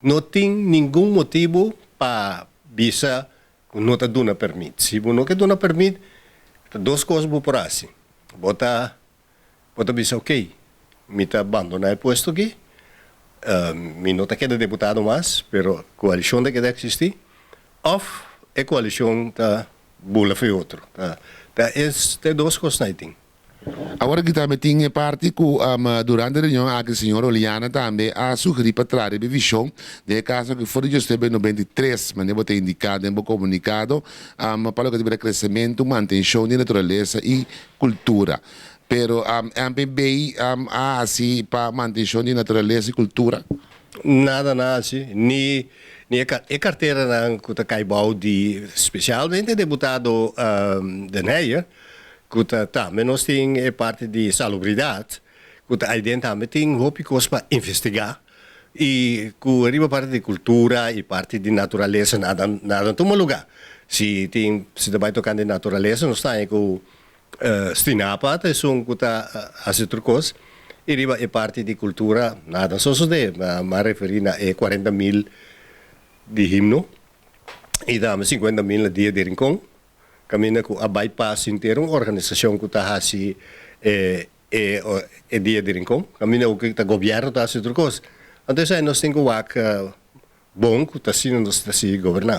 Não tem nenhum motivo para bisa não está dando permit. Se não quer dar permit, duas coisas vão por assim. Bota bisa ok, me está abandonando o posto aqui, me não está querendo deputado mais, pero coalição de que deve existir, ou a coalição está bula foi outro. Tem duas coisas aí tem. Agora que também tinha parte que durante a reunião a senhora Oliana também a sugerir para trás a visão de caso que foi justo em 93, mas não tem indicado, não comunicado, para que tiver crescimento, manutenção de natureza e cultura. Pero MPB assim para manutenção de natureza e cultura. Nada assim, nem a carteira na que caibau de especialmente deputado de Neyer, que também nós tem parte de salubridade, que aí dentro também tem coisas para investigar e que arriba parte de cultura e parte de natureza nada em todo lugar. Se vai tocando de natureza, nós está com Stinapa, é que está a ser coisa. E arriba é parte de cultura, nada só de, mas referir a 40 mil de himno e dá 50 mil a dia de rincão. Caminha com a bypass inteiro, uma organização que está assim, dia de rincão. Caminha o que está governo está assim outra coisa. Então, nós temos que bom que está assim, nós está assim governar.